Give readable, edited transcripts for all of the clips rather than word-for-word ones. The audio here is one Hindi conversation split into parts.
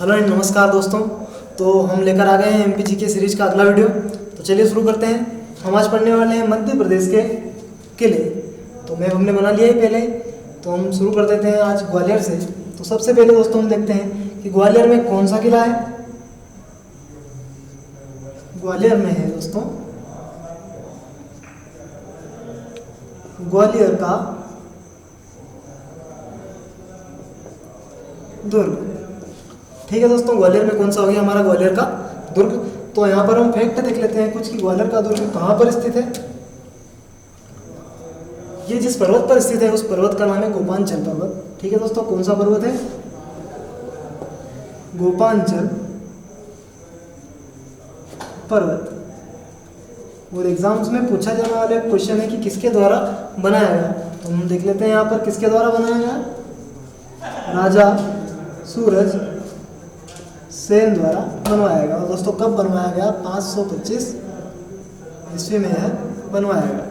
हेलो एंड नमस्कार दोस्तों। तो हम लेकर आ गए हैं एमपीजी के सीरीज का अगला वीडियो। तो चलिए शुरू करते हैं। हम आज पढ़ने वाले हैं मध्य प्रदेश के किले। तो मैप हमने बना लिया है पहले, तो हम शुरू कर देते हैं आज ग्वालियर से। तो सबसे पहले दोस्तों हम देखते हैं कि ग्वालियर में कौन सा किला है। ग्वालियर में है दोस्तों ग्वालियर का दुर्ग। ठीक है दोस्तों, ग्वालियर में कौन सा हो गया हमारा ग्वालियर का दुर्ग। तो यहाँ पर हम फैक्ट देख लेते हैं कुछ कि ग्वालियर का दुर्ग कहाँ पर स्थित है। ये जिस पर्वत पर स्थित है उस पर्वत का नाम है गोपांचल पर्वत। ठीक है दोस्तों, कौन सा पर्वत है? गोपांचल पर्वत। और एग्जाम्स में पूछा जाने वाला एक क्वेश्चन है कि किसके द्वारा बनाया गया। तो हम देख लेते हैं यहाँ पर किसके द्वारा बनाया गया। राजा सूरज सेन द्वारा बनवाया गया। दोस्तों कब बनवाया गया? 525 ईस्वी में यह बनवाया गया।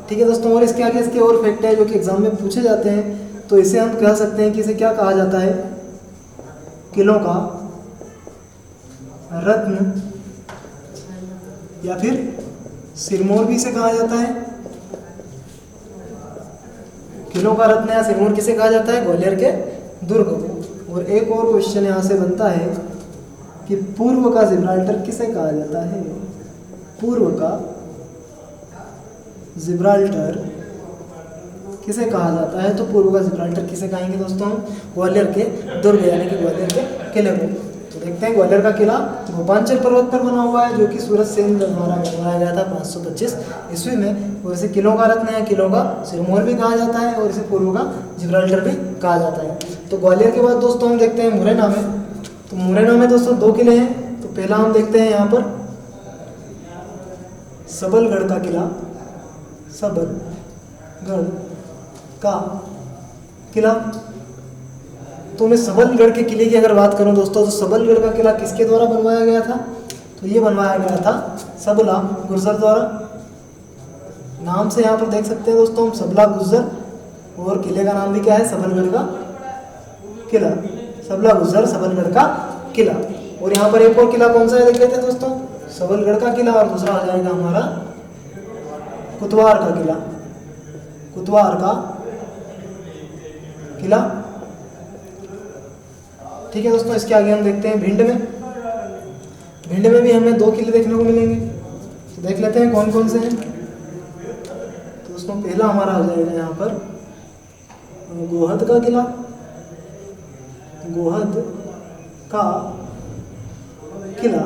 ठीक है दोस्तों, और इसके आगे इसके और फैक्ट है जो कि एग्जाम में पूछे जाते हैं। तो इसे हम कह सकते हैं कि इसे क्या कहा जाता है? किलों का रत्न या फिर सिरमौर भी इसे कहा जाता है। किलों का रत्न या सिरमौर किसे कहा जाता है? ग्वालियर के दुर्ग को। और एक और क्वेश्चन यहाँ से बनता है कि पूर्व का जिब्राल्टर किसे कहा जाता है? पूर्व का जिब्राल्टर किसे कहा जाता है? तो पूर्व का जिब्राल्टर किसे कहेंगे दोस्तों? ग्वालियर के दुर्ग यानी कि ग्वालियर के किले को। तो देखते हैं ग्वालियर का किला गोपांचल पर्वत पर बना हुआ है जो कि सूरज सेन द्वारा बनवाया गया था 525 ईस्वी में। और इसे किलों का रत्न या किलों का सिरमौर भी कहा जाता है और इसे पूर्व का जिब्राल्टर भी कहा जाता है। तो ग्वालियर के बाद दोस्तों हम देखते हैं मुरैना में। तो मुरैना में दोस्तों 2 किले हैं। तो पहला हम देखते हैं यहाँ पर सबलगढ़ का किला। सबलगढ़ का किला। तो मैं सबलगढ़ के किले की अगर बात करूं दोस्तों, तो सबलगढ़ का किला किसके द्वारा बनवाया गया था? तो ये बनवाया गया था सबला गुर्जर द्वारा। नाम से यहाँ पर देख सकते हैं दोस्तों हम सबला गुर्जर, और किले का नाम भी क्या है? सबलगढ़ का किला। सबला गुर्जर सबलगढ़ का किला। और यहाँ पर एक और किला कौन सा है देख लेते हैं दोस्तों। सबलगढ़ का किला और दूसरा हो जाएगा हमारा कुतवार का किला। कुतवार का किला। ठीक है दोस्तों, इसके आगे हम देखते हैं भिंड में। भिंड में भी हमें 2 किले देखने को मिलेंगे। तो देख लेते हैं कौन कौन से हैं। तो दोस्तों पहला हमारा हो जाएगा यहाँ पर गोहद का किला। गोहद का किला।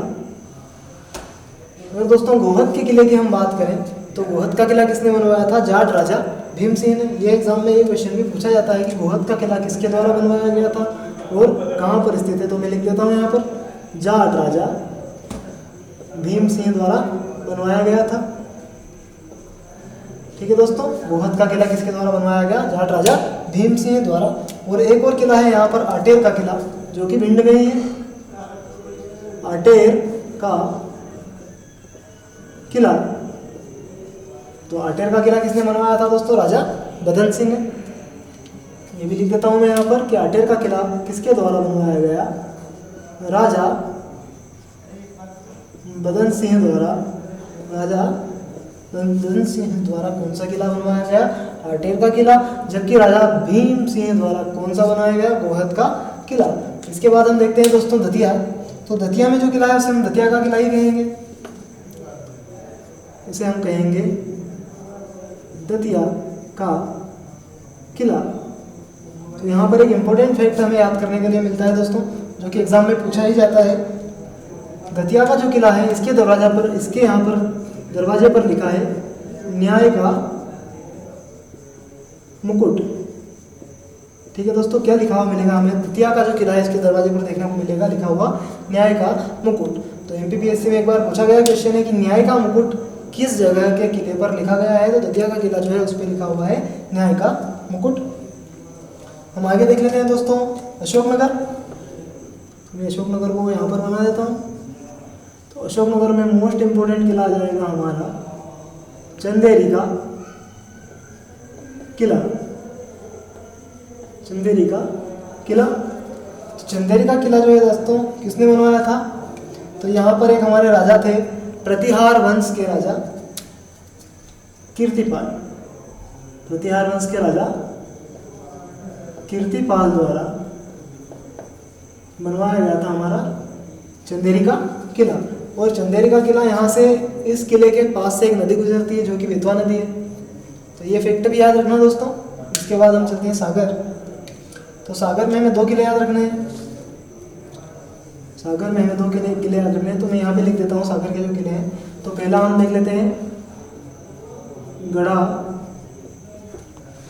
अगर दोस्तों गोहद के किले की हम बात करें तो गोहद का किला किसने बनवाया था? जाट राजा भीमसेन ने। ये एग्जाम में ये क्वेश्चन भी पूछा जाता है कि गोहद का किला किसके द्वारा बनवाया गया था और कहाँ पर स्थित है। तो मैं लिख देता हूँ यहाँ पर जाट राजा भीमसेन द्वारा बनवाया गया था। ठीक है दोस्तों, गोहद का किला किसके द्वारा बनवाया गया? जाट राजा भीमसेन द्वारा। और एक और किला है यहाँ पर आटेर का किला जो कि भिंड में ही है। आटेर का किला। तो आटेर का किला किसने बनवाया था दोस्तों? राजा बदन सिंह ने। ये भी लिख देता हूं मैं यहाँ पर कि आटेर का किला किसके द्वारा बनवाया गया? राजा बदन सिंह द्वारा। राजा बदन सिंह द्वारा कौन सा किला बनवाया गया? आटेर का किला। जबकि राजा भीम सिंह द्वारा कौन सा बनाया गया? गोहद का किला। इसके बाद हम देखते हैं दोस्तों दतिया। तो दतिया में जो किला है उसे हम दतिया का किला ही कहेंगे। इसे हम कहेंगे दतिया का किला। तो यहाँ पर एक इम्पोर्टेंट फैक्ट हमें याद करने के लिए मिलता है दोस्तों, जो कि एग्जाम में पूछा ही जाता है। दतिया का जो किला है इसके दरवाजा पर, इसके यहाँ पर दरवाजे पर लिखा है न्याय का मुकुट। ठीक है दोस्तों, क्या लिखा हुआ मिलेगा हमें? दतिया का जो किला है इसके दरवाजे पर देखने को मिलेगा लिखा हुआ न्याय का मुकुट। तो एमपीपीएससी में एक बार पूछा गया क्वेश्चन है कि न्याय का मुकुट किस जगह के किले पर लिखा गया है? तो दतिया का किला जो है उस पर लिखा हुआ है न्याय का मुकुट। हम आगे देख लेते हैं दोस्तों अशोकनगर। मैं अशोकनगर को यहाँ पर बना देता हूँ। तो अशोकनगर में मोस्ट इम्पोर्टेंट किला आ जाएगा हमारा चंदेरी का किला। चंदेरी का किला। चंदेरी का किला जो है दोस्तों किसने बनवाया था? तो यहाँ पर एक हमारे राजा थे, प्रतिहार वंश के राजा कीर्तिपाल। प्रतिहार वंश के राजा कीर्तिपाल द्वारा बनवाया गया था हमारा चंदेरी का किला। और चंदेरी का किला यहाँ से, इस किले के पास से एक नदी गुजरती है जो कि बेतवा नदी है। तो ये फैक्ट भी याद रखना दोस्तों। इसके बाद हम चलते हैं सागर। तो सागर में हमें 2 किले याद रखने हैं। सागर में हमें 2 किले याद रखने हैं। तो मैं यहाँ पे लिख देता हूँ सागर के जो किले हैं। तो पहला हम देख लेते हैं गढ़ा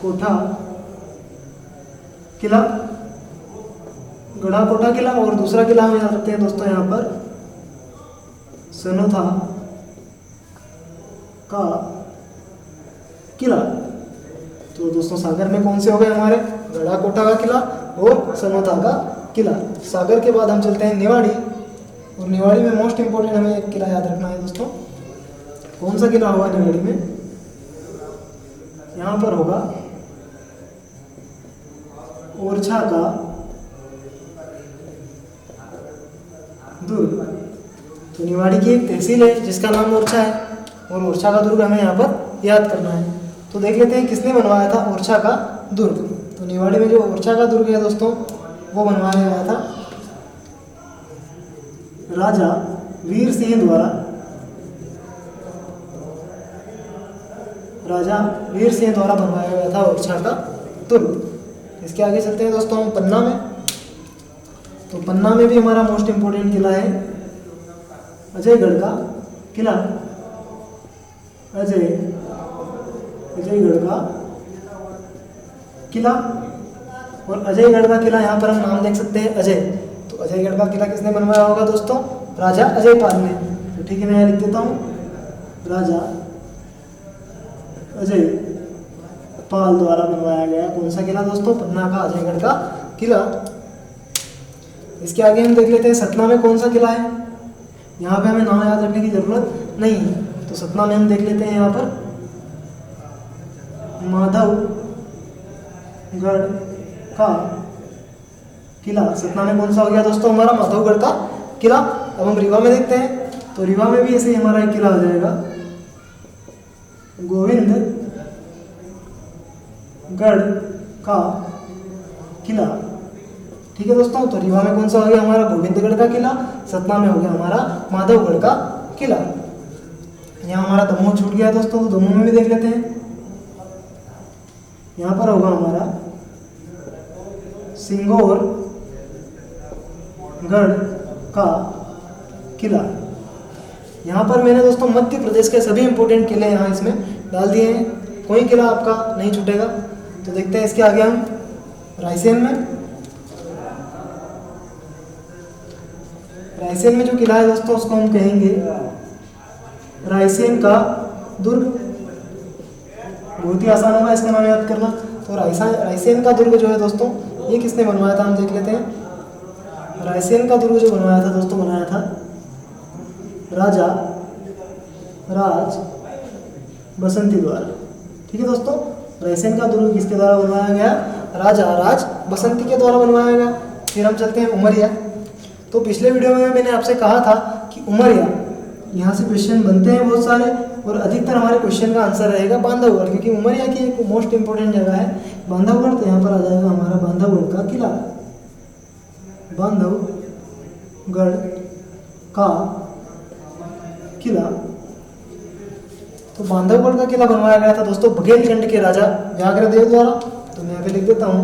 कोठा किला, गढ़ा कोठा किला। और दूसरा किला हम याद रखते हैं दोस्तों यहाँ पर सनोथा का किला। तो दोस्तों सागर में कौन से हो गए हमारे? गढ़ा कोठा का किला और सनोथा का किला। सागर के बाद हम चलते हैं निवाड़ी। और निवाड़ी में मोस्ट इंपोर्टेंट हमें एक किला याद रखना है दोस्तों। कौन सा किला होगा निवाड़ी में? यहाँ पर होगा ओरछा का दुर्ग। तो निवाड़ी की एक तहसील है जिसका नाम ओरछा है, और ओरछा का दुर्ग हमें यहाँ पर याद करना है। तो देख लेते हैं किसने बनवाया था ओरछा का दुर्ग। तो निवाड़ी में जो ओरछा का दुर्ग है दोस्तों वो बनवाया गया था राजा वीर सिंह द्वारा। राजा वीर सिंह द्वारा बनवाया गया था ओरछा का दुर्ग। इसके आगे चलते हैं दोस्तों हम पन्ना में। तो पन्ना में भी हमारा मोस्ट इंपोर्टेंट किला है अजयगढ़ का किला। अजयगढ़ का किला। और अजयगढ़ का किला यहाँ पर हम नाम देख सकते हैं अजय। तो अजयगढ़ का किला किसने बनवाया होगा दोस्तों? राजा अजयपाल ने। तो ठीक है, मैं यहाँ लिख देता हूँ राजा अजयपाल द्वारा बनवाया गया कौन सा किला दोस्तों? पन्ना का अजयगढ़ का किला। इसके आगे हम देख लेते हैं सतना में कौन सा किला है। यहाँ पे हमें नाम याद रखने की जरूरत नहीं है। तो सतना में हम देख लेते हैं यहाँ पर माधवगढ़ का किला। सतना में कौन सा हो गया दोस्तों? हमारा माधवगढ़ का किला। अब हम रीवा में देखते हैं। तो रीवा में भी ऐसे ही हमारा एक किला आ जाएगा गोविंदगढ़ का किला। ठीक है दोस्तों। तो रीवा में कौन सा हो गया हमारा? गोविंदगढ़ का किला। सतना में हो गया हमारा माधवगढ़ का किला। यहाँ हमारा दमोह छूट गया दोस्तों, तो दमोह में भी देख लेते हैं। यहाँ पर होगा हमारा सिंगोरगढ़ का किला। यहाँ पर मैंने दोस्तों मध्य प्रदेश के सभी इंपोर्टेंट किले यहाँ इसमें डाल दिए हैं, कोई किला आपका नहीं छूटेगा। तो देखते हैं इसके आगे हम रायसेन में। रायसेन में जो किला है दोस्तों उसको हम कहेंगे रायसेन का दुर्ग। बहुत ही आसान होगा इसका नाम याद करना। तो रायसेन का दुर्ग जो है दोस्तों ये किसने बनवाया था हम देख लेते हैं। रायसेन का दुर्ग जो बनवाया था दोस्तों, बनाया था राजा राज बसंती द्वारा। ठीक है दोस्तों, रायसेन का दुर्ग किसके द्वारा बनवाया गया? राजा राज बसंती के द्वारा बनवाया गया। फिर हम चलते हैं उमरिया। तो पिछले वीडियो में मैंने आपसे कहा था कि उमरिया, यहाँ से क्वेश्चन बनते हैं बहुत सारे और अधिकतर हमारे क्वेश्चन का आंसर रहेगा बांधवगढ़, क्योंकि उमरिया की एक मोस्ट इंपोर्टेंट जगह है बांधवगढ़। तो यहाँ पर आ जाएगा हमारा बांधवगढ़ का किला। बांधवगढ़ का किला। तो बांधवगढ़ का किला बनवाया गया था दोस्तों बघेलखंड के राजा व्याघ्रदेव द्वारा। तो मैं यहाँ पे लिख देता हूँ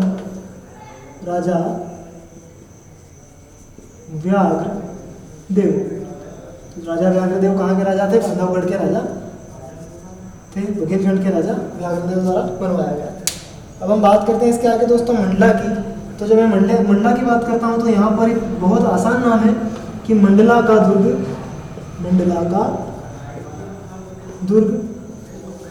राजा व्याघ्रदेव। राजा व्याघ्रदेव कहाँ के राजा थे? बांधवगढ़ के राजा थे, बघेलखंड के राजा व्याघ्रदेव द्वारा बनवाया गया। अब हम बात करते हैं इसके आगे दोस्तों मंडला की। तो जब मैं मंडला की बात करता हूँ तो यहाँ पर एक बहुत आसान नाम है कि मंडला का दुर्ग। मंडला का दुर्ग।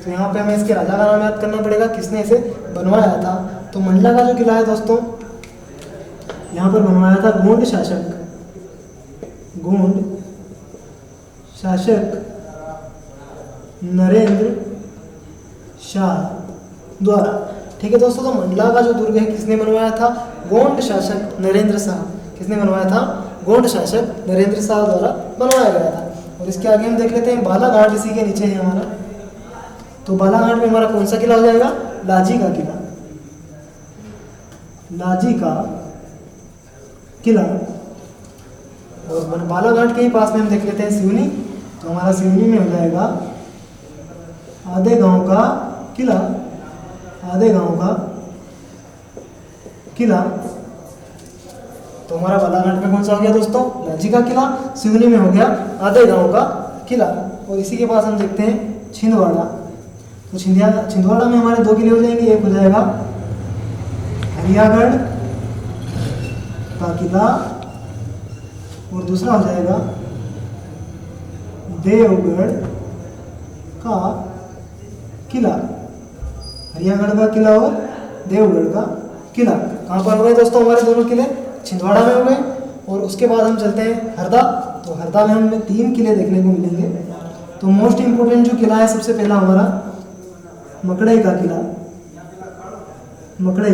तो यहाँ पे हमें इसके राजा का नाम याद करना पड़ेगा, किसने इसे बनवाया था। तो मंडला का जो किला है दोस्तों यहाँ पर बनवाया था गोंड शासक नरेंद्र शाह द्वारा। ठीक है दोस्तों, तो मंडला का जो दुर्ग है किसने बनवाया था? गोंड शासक नरेंद्र शाह। किसने बनवाया था? गोंड शासक नरेंद्र शाह द्वारा बनवाया गया था। और इसके आगे हम देख लेते हैं बालाघाट, इसी के नीचे है हमारा। तो बालाघाट में हमारा कौन सा किला हो जाएगा? लाजी का किला। लाजी का किला। और बालाघाट के ही पास में हम देख लेते हैं सिवनी। तो हमारा सिवनी में हो जाएगा आधे गांव का किला। आधे गांव का किला। तो हमारा बालाघाट में कौन सा हो गया दोस्तों? लाजी का किला। सिवनी में हो गया आधे गांव का किला। और इसी के पास हम देखते हैं छिंदवाड़ा। तो छिंदवाड़ा में हमारे 2 किले हो जाएंगे। एक हो जाएगा हरियागढ़ का किला और दूसरा हो जाएगा देवगढ़ का किला। हरियागढ़ का किला और देवगढ़ का किला कहाँ पर हो गए दोस्तों? हमारे दोनों किले छिंदवाड़ा में हो गए। और उसके बाद हम चलते हैं हरदा। तो हरदा में हमें 3 किले देखने को मिलेंगे। तो मोस्ट इम्पोर्टेंट जो किला है सबसे पहला हमारा मकड़ई का किला। मकड़ई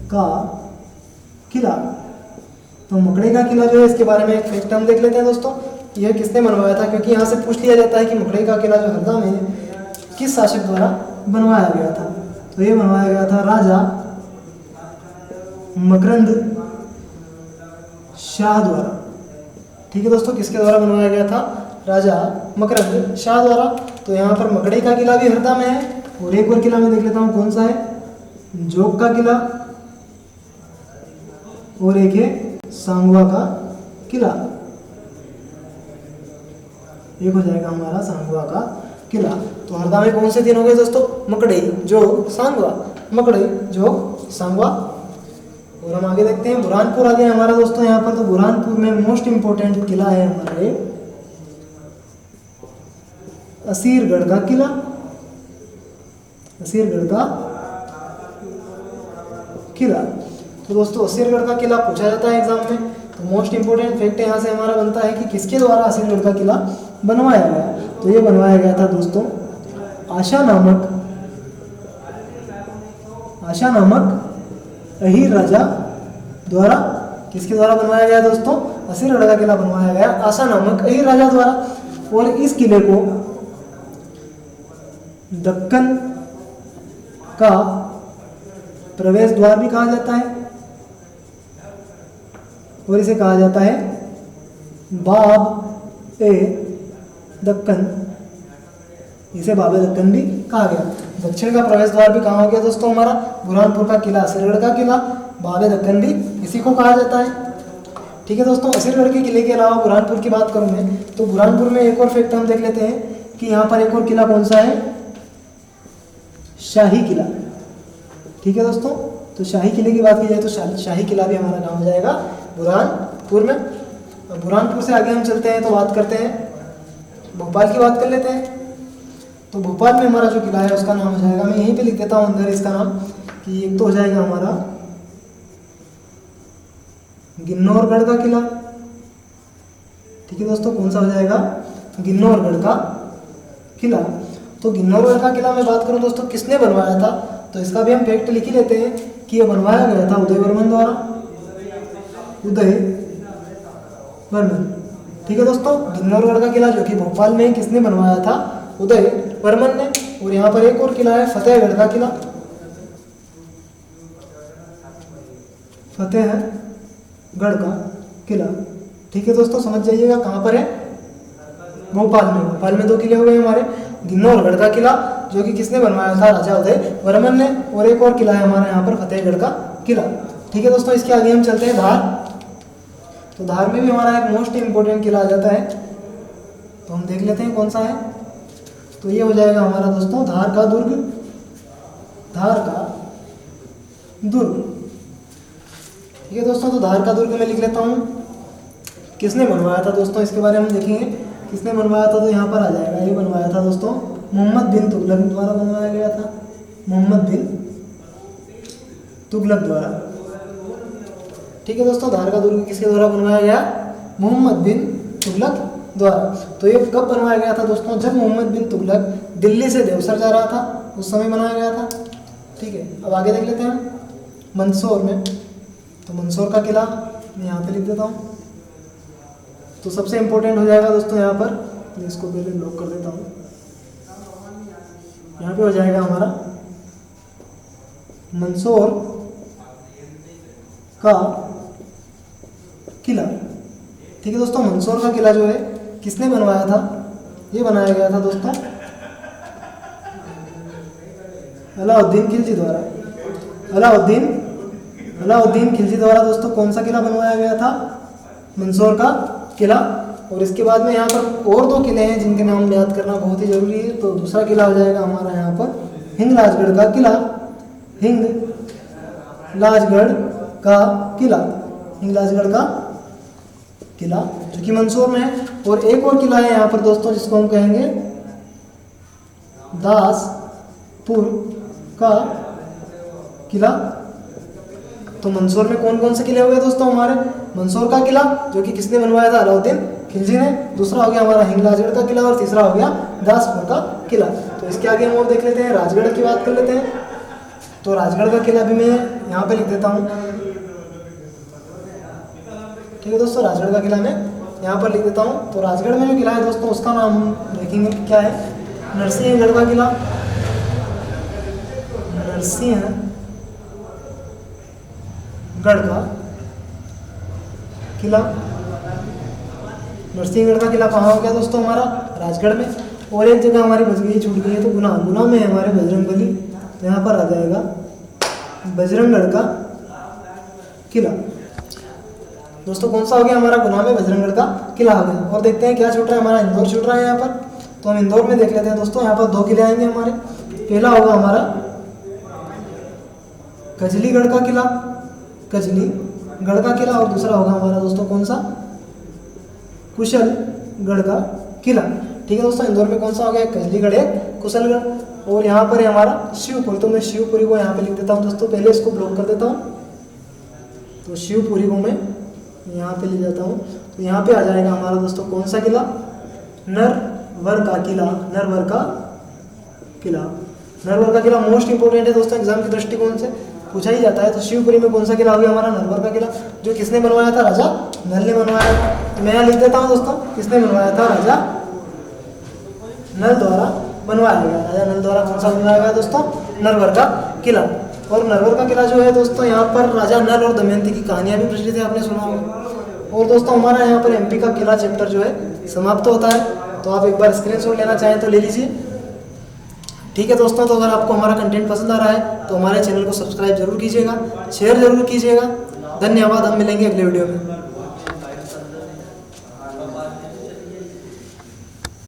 का किला। तो मकड़ई का किला जो है, इसके बारे में एक फैक्ट हम देख लेते हैं दोस्तों। यह किसने बनवाया था? क्योंकि यहाँ से पूछ लिया जाता है कि मकड़ई का किला जो हरदा में है, किस शासक द्वारा बनवाया गया था? तो ये बनवाया गया था राजा मकरंद शाह द्वारा। ठीक है दोस्तों, किसके द्वारा बनवाया गया था? राजा मकरंद शाह द्वारा। तो यहाँ पर मकड़ई का किला भी हरदा में है। और एक और किला मैं देख लेता हूँ, कौन सा है? जोग का किला। और एक है सांगवा का किला। एक हो जाएगा हमारा सांगवा का किला। तो हरदा में कौन से 3 हो गए दोस्तों? मकड़ई, जोग, सांगवा। मकड़ई, जोग, सांगवा। और हम आगे देखते हैं बुरहानपुर आ गया हमारा दोस्तों यहाँ पर। तो बुरहानपुर में मोस्ट इंपोर्टेंट किला है हमारे असीरगढ़ का किला। असीरगढ़ का किला। तो दोस्तों असीरगढ़ का किला पूछा जाता है एग्जाम में। तो मोस्ट इंपोर्टेंट फैक्ट यहाँ से हमारा बनता है कि किसके द्वारा असीरगढ़ का किला बनवाया गया? तो ये बनवाया गया था दोस्तों आशा नामक अहीर राजा द्वारा। किसके द्वारा बनवाया गया दोस्तों? असीरगढ़ का किला बनवाया गया आशा नामक अहीर राजा द्वारा। और इस किले को दक्कन का प्रवेश द्वार भी कहा जाता है। और इसे कहा जाता है बाब ए दक्कन। इसे बाब ए दक्कन भी कहा गया। दक्षिण का प्रवेश द्वार भी कहाँ हो गया दोस्तों? हमारा बुरहानपुर का किला, असीरगढ़ का किला, बाब ए दक्कन भी इसी को कहा जाता है। ठीक है दोस्तों, असीरगढ़ के किले के अलावा बुरहानपुर की बात करूँ मैं, तो बुरहानपुर में एक और फैक्ट हम देख लेते हैं कि यहाँ पर एक और किला कौन सा है? शाही किला। ठीक है दोस्तों, तो शाही किले की बात की जाए तो शाही किला भी हमारा नाम हो जाएगा बुरहानपुर में। बुरहानपुर से आगे हम चलते हैं तो बात करते हैं भोपाल की बात कर लेते हैं। तो भोपाल में हमारा जो किला है उसका नाम हो जाएगा, मैं यहीं पे लिख देता हूँ अंदर इसका नाम, कि एक तो हो जाएगा हमारा गिन्नौरगढ़ का किला। ठीक है दोस्तों, कौन सा हो जाएगा? गिन्नौरगढ़ का किला। तो गिन्नौरगढ़ का किला में बात करूं दोस्तों किसने बनवाया था, तो इसका भी हम फैक्ट लिख ही लेते हैं कि यह बनवाया गया था उदयवर्मन द्वारा। उदयवर्मन। ठीक है दोस्तों, गिन्नौरगढ़ का किला जो कि भोपाल में किसने बनवाया था? उदयवर्मन ने। और यहाँ पर एक और किला है फतेहगढ़ का किला। फतेहगढ़ का किला। ठीक है दोस्तों, समझ जाइएगा कहाँ पर है? भोपाल में। भोपाल में 2 किले हो गए हमारे, गिन्नौरगढ़ का किला जो कि किसने बनवाया था? राजा उदयवर्मन ने। और एक और किला है हमारे यहाँ पर फतेहगढ़ का किला। ठीक है दोस्तों, इसके आगे हम चलते हैं धार। तो धार में भी हमारा एक मोस्ट इंपोर्टेंट किला आ जाता है, तो हम देख लेते हैं कौन सा है। तो ये हो जाएगा हमारा दोस्तों धार का दुर्ग। धार का दुर्ग। ठीक है दोस्तों, तो धार का दुर्ग में लिख लेता हूँ किसने बनवाया था दोस्तों, इसके बारे में हम देखेंगे किसने बनवाया था। तो यहाँ पर आ जाएगा, ये बनवाया था दोस्तों मोहम्मद बिन तुगलक द्वारा बनवाया गया था। मोहम्मद बिन तुगलक द्वारा। ठीक है दोस्तों, धार का दुर्ग किसके द्वारा बनवाया गया? मोहम्मद बिन तुगलक द्वारा। तो ये कब बनवाया गया था दोस्तों? जब मोहम्मद बिन तुगलक दिल्ली से देवसर जा रहा था, उस समय बनाया गया था। ठीक है, अब आगे देख लेते हैं मंदसौर में। तो मंदसौर का किला मैं यहाँ पे लिख देता हूँ। तो सबसे इम्पोर्टेंट हो जाएगा दोस्तों यहाँ पर, मैं इसको पहले लॉक कर देता हूँ। यहाँ पे हो जाएगा हमारा मंदसौर का किला। ठीक है दोस्तों, मंदसौर का किला जो है किसने बनवाया था? ये बनाया गया था दोस्तों अलाउद्दीन खिलजी द्वारा। अलाउद्दीन खिलजी द्वारा दोस्तों कौन सा किला बनवाया गया था? मंदसौर का किला। और इसके बाद में यहाँ पर और 2 किले हैं जिनके नाम याद करना बहुत ही जरूरी है। तो दूसरा किला हो जाएगा हमारा यहाँ पर हिंगलाजगढ़ का किला। हिंगलाजगढ़ का किला जो कि मंदसौर में है। और एक और किला है यहाँ पर दोस्तों जिसको हम कहेंगे दासपुर का किला। तो मंदसौर में कौन कौन से किले हो गए दोस्तों हमारे? मंदसौर का किला जो कि किसने बनवाया था? अलाउद्दीन खिलजी ने। दूसरा हो गया हमारा हिंगलाजगढ़ का किला और तीसरा हो गया दासपुर का किला। तो इसके आगे हम और देख लेते हैं, राजगढ़ की बात कर लेते हैं। तो राजगढ़ का किला भी मैं यहाँ पे लिख देता हूँ। ठीक है दोस्तों, राजगढ़ का किला मैं यहाँ पर लिख देता हूँ। तो राजगढ़ में जो किला है दोस्तों उसका नाम देखेंगे क्या है? नरसिंहगढ़ का किला। नरसिंहगढ़ का किला कहाँ हो गया दोस्तों? हमारा राजगढ़ में। और एक जगह हमारी बच गई, छूट गई है, तो गुना में है हमारे बजरंगबली। तो यहाँ पर आ जाएगा बजरंगगढ़ का किला। दोस्तों कौन सा हो गया हमारा? गुना में बजरंगगढ़ का किला हो गया। और देखते हैं क्या छूट रहा है हमारा? इंदौर छूट रहा है यहाँ पर। तो हम इंदौर में देख लेते हैं दोस्तों। यहाँ पर 2 किले आएंगे हमारे। पहला होगा हमारा कजलीगढ़ का किला और दूसरा होगा हमारा दोस्तों कौन सा? कुशलगढ़ का किला। ठीक है दोस्तों, इंदौर में कौन सा हो गया? कजलीगढ़ है, कुशलगढ़। और यहाँ पर है हमारा शिवपुरी। तो मैं शिवपुरी को यहाँ पे लिख देता हूँ दोस्तों। पहले इसको ब्लॉक कर देता हूँ। तो शिवपुरी को मैं यहाँ पे ले जाता हूँ। तो यहाँ पे आ जाएगा हमारा दोस्तों कौन सा किला? नरवर का किला मोस्ट इंपोर्टेंट है दोस्तों, एग्जाम के दृष्टिकोण से पूछा ही जाता है। तो शिवपुरी में कौन सा किला हो गया हमारा? नरवर का किला, जो किसने बनवाया था? राजा नल ने बनवाया था। तो मैं यहाँ लिख देता हूँ दोस्तों, किसने बनवाया था? राजा नल द्वारा बनवाया गया। राजा नल द्वारा कौन सा बनवाया गया दोस्तों? नरवर का किला। और नरवर का किला जो है दोस्तों, यहाँ पर राजा नल और दमयंती की कहानियाँ भी प्रचलित है, आपने सुना होगा। और दोस्तों हमारा यहाँ पर एमपी का किला चैप्टर जो है समाप्त होता है। तो आप एक बार स्क्रीनशॉट लेना चाहें तो ले लीजिए। ठीक है दोस्तों, तो अगर आपको हमारा कंटेंट पसंद आ रहा है तो हमारे चैनल को सब्सक्राइब जरूर कीजिएगा, शेयर जरूर कीजिएगा। धन्यवाद, हम मिलेंगे अगले वीडियो में।